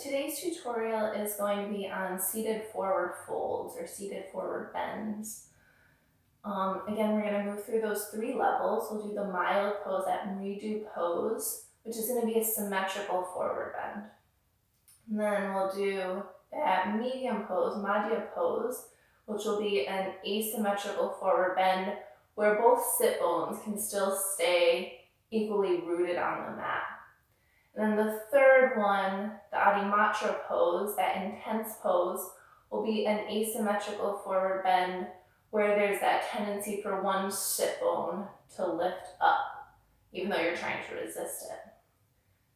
Today's tutorial is going to be on seated forward folds or seated forward bends. Again, we're going to move through those three levels. We'll do the mild pose, that redo pose, which is going to be a symmetrical forward bend. And then we'll do that medium pose, madhya pose, which will be an asymmetrical forward bend where both sit bones can still stay equally rooted on the mat. And then the third one, the adimatra pose, that intense pose, will be an asymmetrical forward bend where there's that tendency for one sit bone to lift up, even though you're trying to resist it.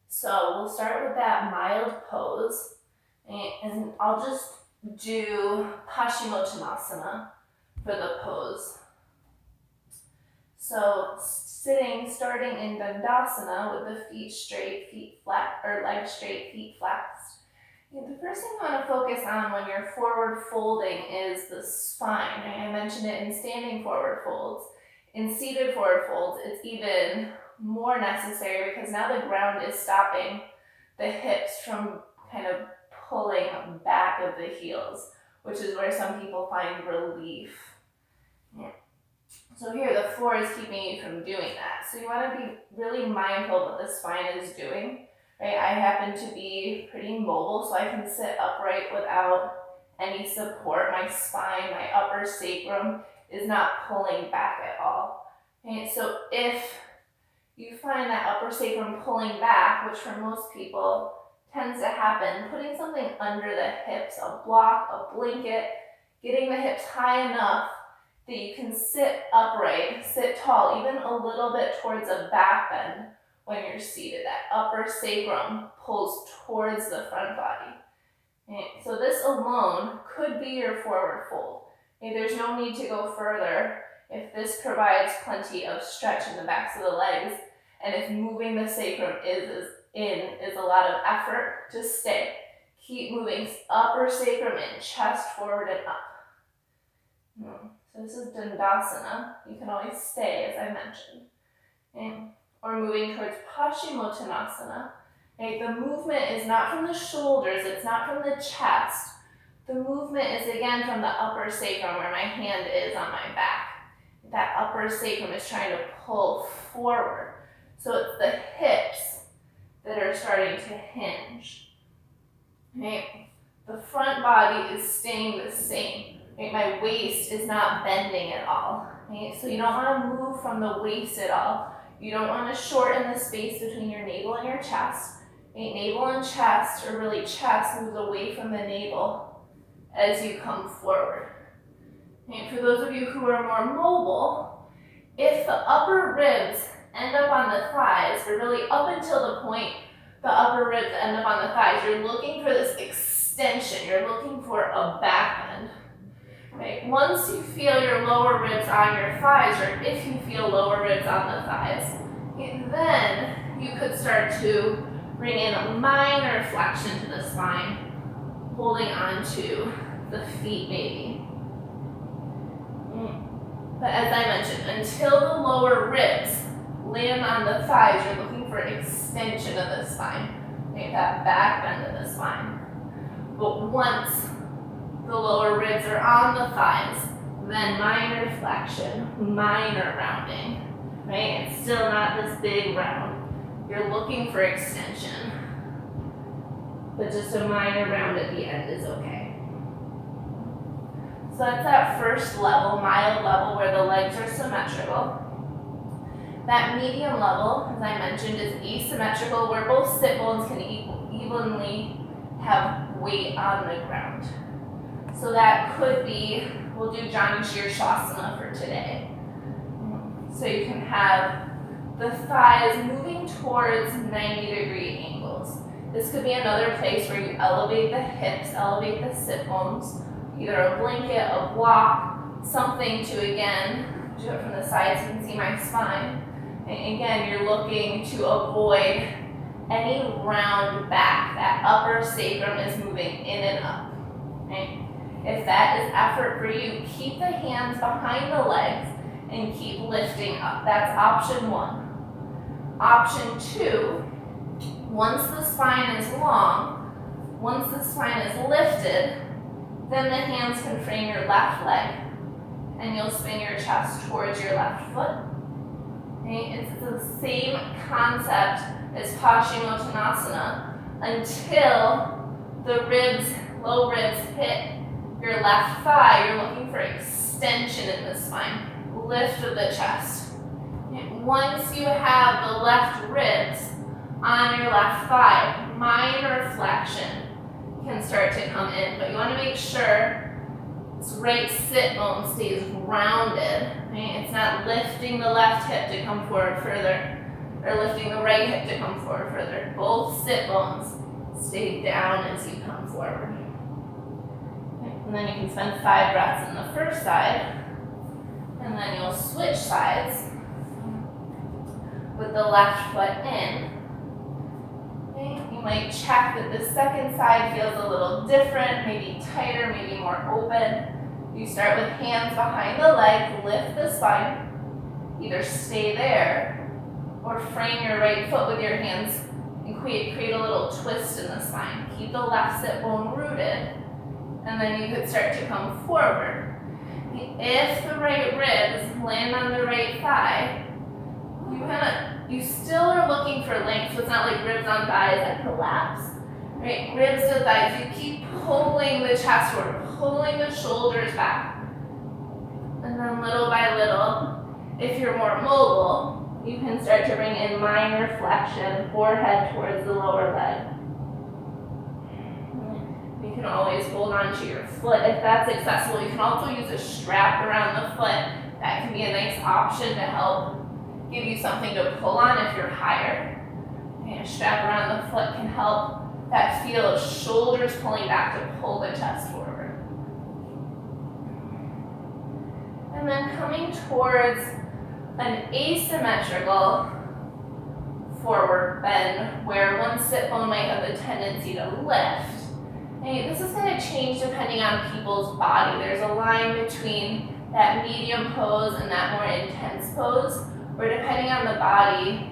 So we'll start with that mild pose, and I'll just do Paschimottanasana for the pose. So starting in Dandasana with the feet straight, feet flat, or legs straight, feet flexed. The first thing you want to focus on when you're forward folding is the spine. I mentioned it in standing forward folds. In seated forward folds, it's even more necessary because now the ground is stopping the hips from kind of pulling back of the heels, which is where some people find relief. So here, the floor is keeping you from doing that. So you want to be really mindful of what the spine is doing, right? I happen to be pretty mobile, so I can sit upright without any support. My spine, my upper sacrum is not pulling back at all. Okay? So if you find that upper sacrum pulling back, which for most people tends to happen, putting something under the hips, a block, a blanket, getting the hips high enough that you can sit upright, sit tall, even a little bit towards a back bend when you're seated. That upper sacrum pulls towards the front body. Okay, so this alone could be your forward fold. Okay, there's no need to go further if this provides plenty of stretch in the backs of the legs, and if moving the sacrum is a lot of effort, just stay. Keep moving upper sacrum in, chest forward and up. So this is Dandasana. You can always stay, as I mentioned. Okay? Or moving towards Paschimottanasana. Okay? The movement is not from the shoulders, it's not from the chest. The movement is again from the upper sacrum where my hand is on my back. That upper sacrum is trying to pull forward. So it's the hips that are starting to hinge. Okay? The front body is staying the same. Right? My waist is not bending at all. Right? So you don't want to move from the waist at all. You don't want to shorten the space between your navel and your chest. Right? Navel and chest, or really chest, moves away from the navel as you come forward. Right? For those of you who are more mobile, if the upper ribs end up on the thighs, or really up until the point the upper ribs end up on the thighs, you're looking for this extension. You're looking for a back bend. Right. Once you feel your lower ribs on your thighs, or if you feel lower ribs on the thighs, then you could start to bring in a minor flexion to the spine, holding on to the feet maybe. But as I mentioned, until the lower ribs land on the thighs, you're looking for extension of the spine, right? That back bend of the spine. But once the lower ribs are on the thighs, then minor flexion, minor rounding, right? It's still not this big round. You're looking for extension, but just a minor round at the end is okay. So that's that first level, mild level, where the legs are symmetrical. That medium level, as I mentioned, is asymmetrical, where both sit bones can evenly have weight on the ground. So that could be, we'll do Janu Shirshasana for today. So you can have the thighs moving towards 90-degree angles. This could be another place where you elevate the hips, elevate the sit bones, either a blanket, a block, something to, again, do it from the side so you can see my spine. And again, you're looking to avoid any round back. That upper sacrum is moving in and up. Right? If that is effort for you, keep the hands behind the legs and keep lifting up. That's option one. Option two, once the spine is long, Once the spine is lifted, then the hands can frame your left leg, and you'll spin your chest towards your left foot. Okay? It's the same concept as Paschimottanasana until the ribs, low ribs hit your left thigh. You're looking for extension in the spine, lift of the chest. And once you have the left ribs on your left thigh, minor flexion can start to come in, but you want to make sure this right sit bone stays grounded. Right? It's not lifting the left hip to come forward further or lifting the right hip to come forward further. Both sit bones stay down as you come forward. Okay. And then you can spend 5 breaths in the first side, and then you'll switch sides with the left foot in. You might check that the second side feels a little different, maybe tighter, maybe more open. You start with hands behind the leg, lift the spine. Either stay there or frame your right foot with your hands and create a little twist in the spine. Keep the left sit bone rooted, and then you could start to come forward. If the right ribs land on the right thigh, you still are looking for length, so it's not like ribs on thighs that collapse. Right? Ribs to thighs, you keep pulling the chest forward, pulling the shoulders back. And then little by little, if you're more mobile, you can start to bring in minor flexion, forehead towards the lower leg. You can always hold on to your foot if that's accessible. You can also use a strap around the foot. That can be a nice option to help give you something to pull on if you're higher. Okay, a strap around the foot can help that feel of shoulders pulling back to pull the chest forward. And then coming towards an asymmetrical forward bend where one sit bone might have the tendency to lift. Okay, this is going to change depending on people's body. There's a line between that medium pose and that more intense pose, where depending on the body,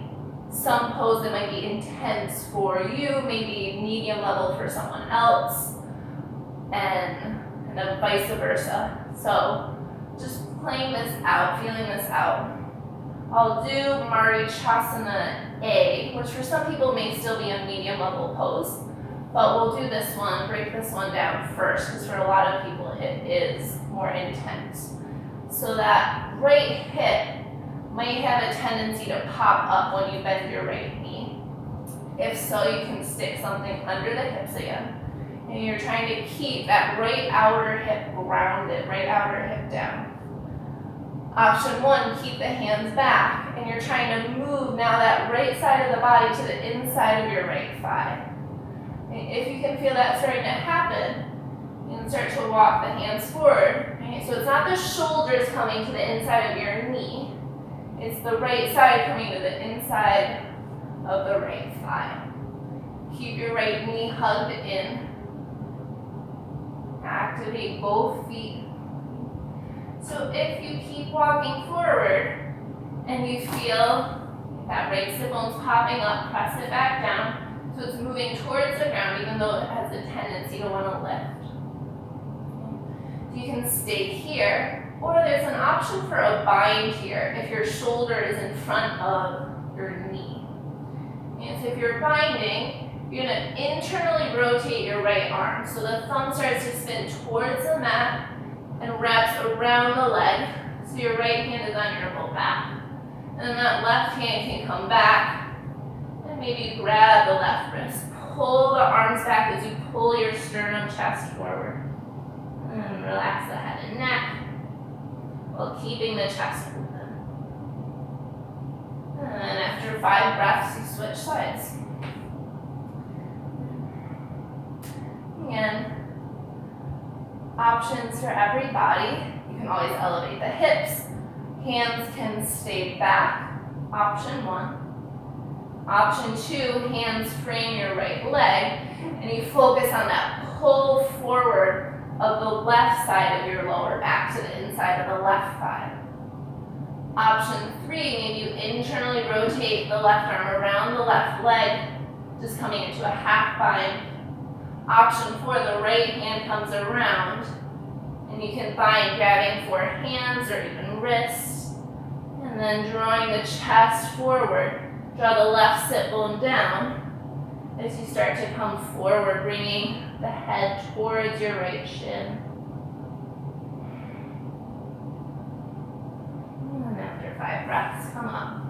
some pose that might be intense for you may be medium level for someone else, and kind of vice versa. So just playing this out, feeling this out. I'll do Marichasana A, which for some people may still be a medium level pose, but we'll do this one, break this one down first, because for a lot of people it is more intense. So that right hip might have a tendency to pop up when you bend your right knee. If so, you can stick something under the hips again. And you're trying to keep that right outer hip grounded, right outer hip down. Option 1, keep the hands back, and you're trying to move now that right side of the body to the inside of your right thigh. If you can feel that starting to happen, you can start to walk the hands forward. Okay? So it's not the shoulders coming to the inside of your knee. It's the right side coming to the inside of the right thigh. Keep your right knee hugged in. Activate both feet. So if you keep walking forward and you feel that right sit bone's popping up, press it back down so it's moving towards the ground even though it has a tendency to want to lift. You can stay here. Or there's an option for a bind here if your shoulder is in front of your knee. And so if you're binding, you're going to internally rotate your right arm. So the thumb starts to spin towards the mat and wraps around the leg. So your right hand is on your low back. And then that left hand can come back and maybe grab the left wrist. Pull the arms back as you pull your sternum chest forward. And relax the head and neck, while keeping the chest open. And then after 5 breaths, you switch sides. Again, options for every body. You can always elevate the hips. Hands can stay back. Option 1. Option 2, hands frame your right leg, and you focus on that pull forward of the left side of your lower back to the inside of the left thigh. Option 3, maybe you internally rotate the left arm around the left leg, just coming into a half bind. option 4, the right hand comes around, and you can find grabbing for hands or even wrists, and then drawing the chest forward. Draw the left sit bone down as you start to come forward, bringing the head towards your right shin. And after 5 breaths, come up.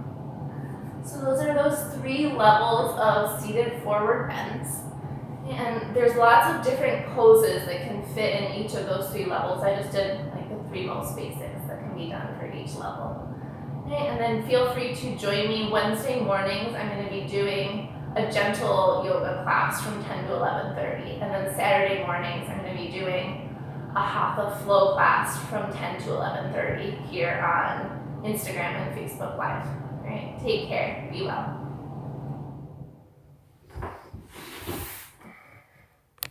So those are those 3 levels of seated forward bends. And there's lots of different poses that can fit in each of those 3 levels. I just did like the 3 most basics that can be done for each level. Okay, and then feel free to join me Wednesday mornings. I'm going to be doing a gentle yoga class from 10 to 11:30. And then Saturday mornings, I'm going to be doing a Hatha flow class from 10 to 11:30 here on Instagram and Facebook Live. All right, take care. Be well.